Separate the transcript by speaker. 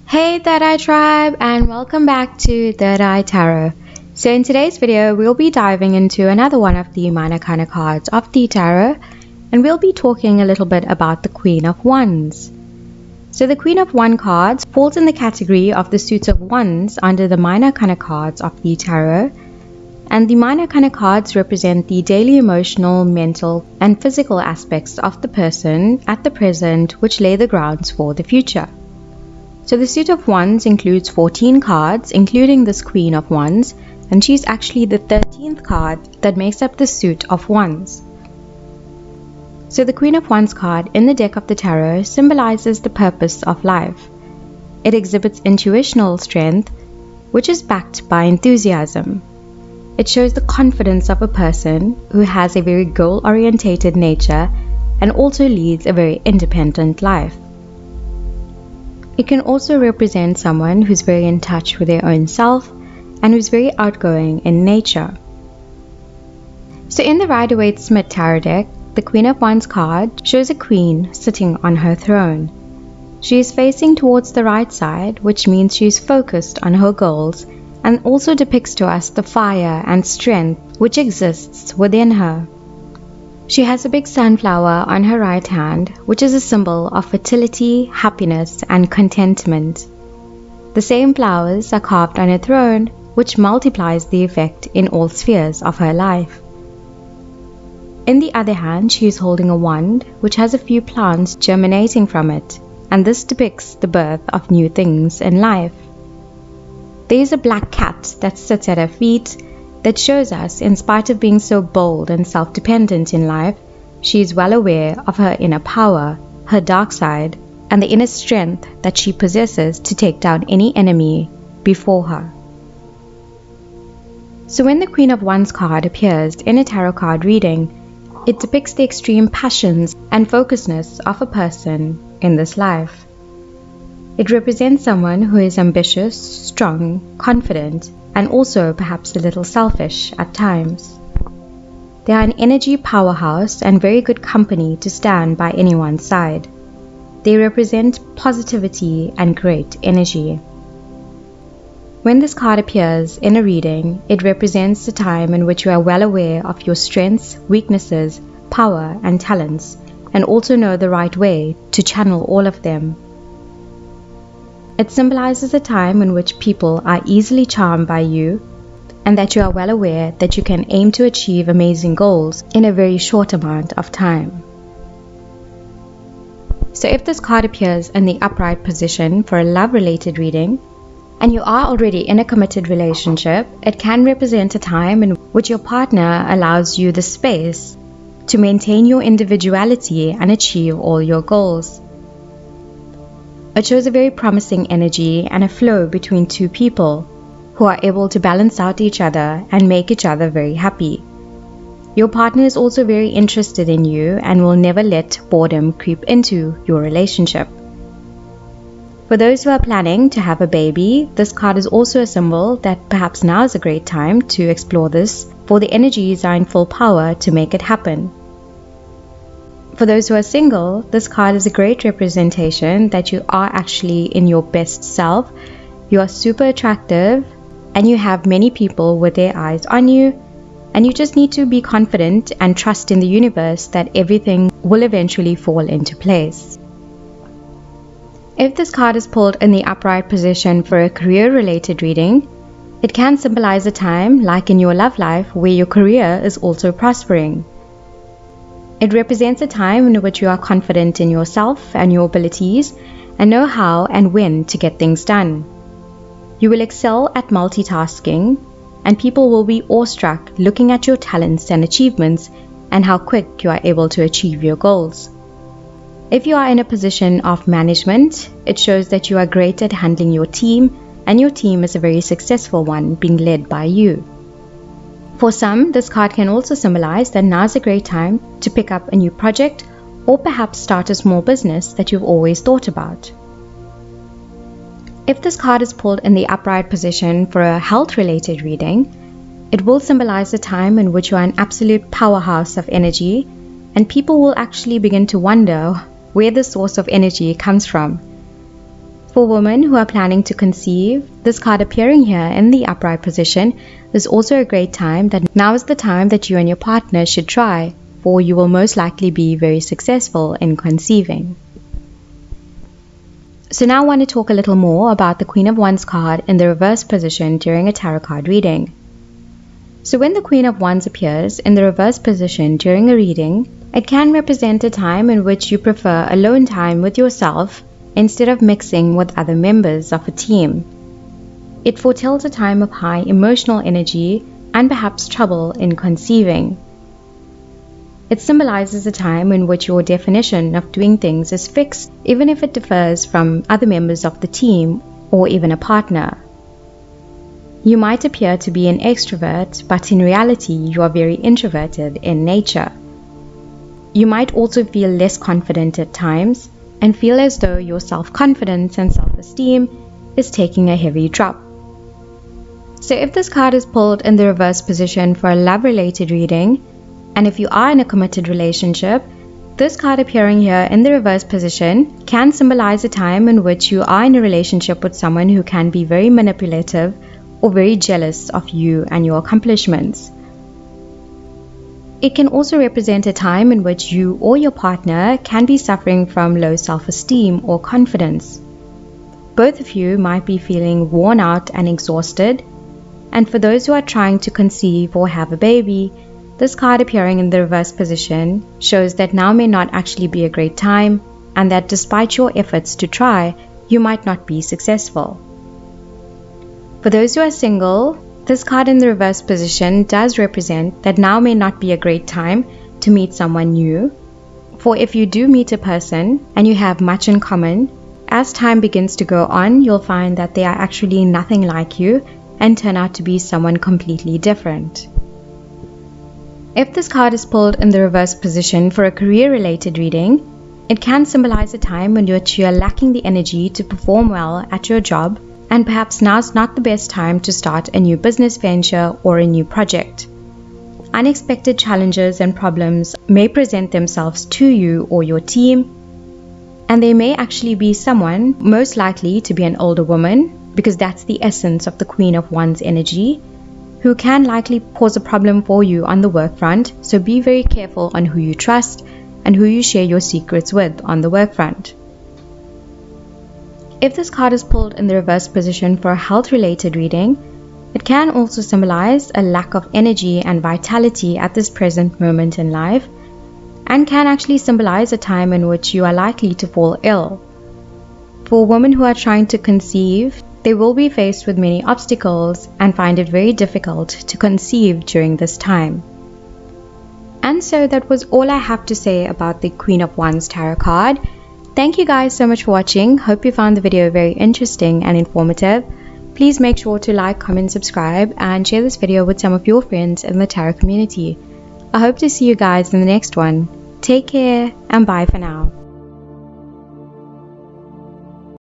Speaker 1: Hey Third Eye Tribe, and welcome back to Third Eye Tarot. So in today's video, we'll be diving into another one of the minor arcana cards of the tarot, and we'll be talking a little bit about the Queen of Wands. So the Queen of Wands cards falls in the category of the suits of wands under the minor arcana cards of the tarot, and the minor arcana cards represent the daily emotional, mental, and physical aspects of the person at the present, which lay the grounds for the future. So the suit of wands includes 14 cards, including this Queen of Wands, and she's actually the 13th card that makes up the suit of wands. So the Queen of Wands card in the deck of the tarot symbolizes the purpose of life. It exhibits intuitional strength, which is backed by enthusiasm. It shows the confidence of a person who has a very goal-orientated nature and also leads a very independent life. It can also represent someone who's very in touch with their own self and who's very outgoing in nature. So in the Rider-Waite-Smith tarot deck, the Queen of Wands card shows a queen sitting on her throne. She is facing towards the right side, which means she is focused on her goals, and also depicts to us the fire and strength which exists within her. She has a big sunflower on her right hand, which is a symbol of fertility, happiness, and contentment. The same flowers are carved on her throne, which multiplies the effect in all spheres of her life. In the other hand, she is holding a wand, which has a few plants germinating from it, and this depicts the birth of new things in life. There is a black cat that sits at her feet, that shows us, in spite of being so bold and self-dependent in life, she is well aware of her inner power, her dark side, and the inner strength that she possesses to take down any enemy before her. So when the Queen of Wands card appears in a tarot card reading, it depicts the extreme passions and focusedness of a person in this life. It represents someone who is ambitious, strong, confident, and also perhaps a little selfish at times. They are an energy powerhouse and very good company to stand by anyone's side. They represent positivity and great energy. When this card appears in a reading, it represents a time in which you are well aware of your strengths, weaknesses, power, and talents, and also know the right way to channel all of them. It symbolizes a time in which people are easily charmed by you, and that you are well aware that you can aim to achieve amazing goals in a very short amount of time. So if this card appears in the upright position for a love-related reading, and you are already in a committed relationship, it can represent a time in which your partner allows you the space to maintain your individuality and achieve all your goals. It shows a very promising energy and a flow between two people who are able to balance out each other and make each other very happy. Your partner is also very interested in you and will never let boredom creep into your relationship. For those who are planning to have a baby, this card is also a symbol that perhaps now is a great time to explore this, for the energies are in full power to make it happen. For those who are single, this card is a great representation that you are actually in your best self, you are super attractive, and you have many people with their eyes on you, and you just need to be confident and trust in the universe that everything will eventually fall into place. If this card is pulled in the upright position for a career-related reading, it can symbolize a time, like in your love life, where your career is also prospering. It represents a time in which you are confident in yourself and your abilities and know how and when to get things done. You will excel at multitasking, and people will be awestruck looking at your talents and achievements and how quick you are able to achieve your goals. If you are in a position of management, it shows that you are great at handling your team, and your team is a very successful one being led by you. For some, this card can also symbolize that now is a great time to pick up a new project or perhaps start a small business that you've always thought about. If this card is pulled in the upright position for a health-related reading, it will symbolize a time in which you are an absolute powerhouse of energy, and people will actually begin to wonder where the source of energy comes from. For women who are planning to conceive, this card appearing here in the upright position is also a great time that now is the time that you and your partner should try, for you will most likely be very successful in conceiving. So now I want to talk a little more about the Queen of Wands card in the reverse position during a tarot card reading. So when the Queen of Wands appears in the reverse position during a reading, it can represent a time in which you prefer alone time with yourself instead of mixing with other members of a team. It foretells a time of high emotional energy and perhaps trouble in conceiving. It symbolizes a time in which your definition of doing things is fixed, even if it differs from other members of the team or even a partner. You might appear to be an extrovert, but in reality you are very introverted in nature. You might also feel less confident at times and feel as though your self-confidence and self-esteem is taking a heavy drop. So if this card is pulled in the reverse position for a love-related reading, and if you are in a committed relationship, this card appearing here in the reverse position can symbolize a time in which you are in a relationship with someone who can be very manipulative or very jealous of you and your accomplishments. It can also represent a time in which you or your partner can be suffering from low self-esteem or confidence. Both of you might be feeling worn out and exhausted, and for those who are trying to conceive or have a baby, this card appearing in the reverse position shows that now may not actually be a great time, and that despite your efforts to try, you might not be successful. For those who are single, this card in the reverse position does represent that now may not be a great time to meet someone new. For if you do meet a person and you have much in common, as time begins to go on, you'll find that they are actually nothing like you and turn out to be someone completely different. If this card is pulled in the reverse position for a career-related reading, it can symbolize a time in which you are lacking the energy to perform well at your job, and perhaps now's not the best time to start a new business venture or a new project. Unexpected challenges and problems may present themselves to you or your team, and they may actually be someone, most likely to be an older woman, because that's the essence of the Queen of Wands energy, who can likely cause a problem for you on the work front, so be very careful on who you trust and who you share your secrets with on the work front. If this card is pulled in the reverse position for a health-related reading, it can also symbolize a lack of energy and vitality at this present moment in life, and can actually symbolize a time in which you are likely to fall ill. For women who are trying to conceive, they will be faced with many obstacles and find it very difficult to conceive during this time. And so that was all I have to say about the Queen of Wands tarot card. Thank you guys so much for watching. Hope you found the video very interesting and informative. Please make sure to like, comment, subscribe, and share this video with some of your friends in the tarot community. I hope to see you guys in the next one. Take care and bye for now.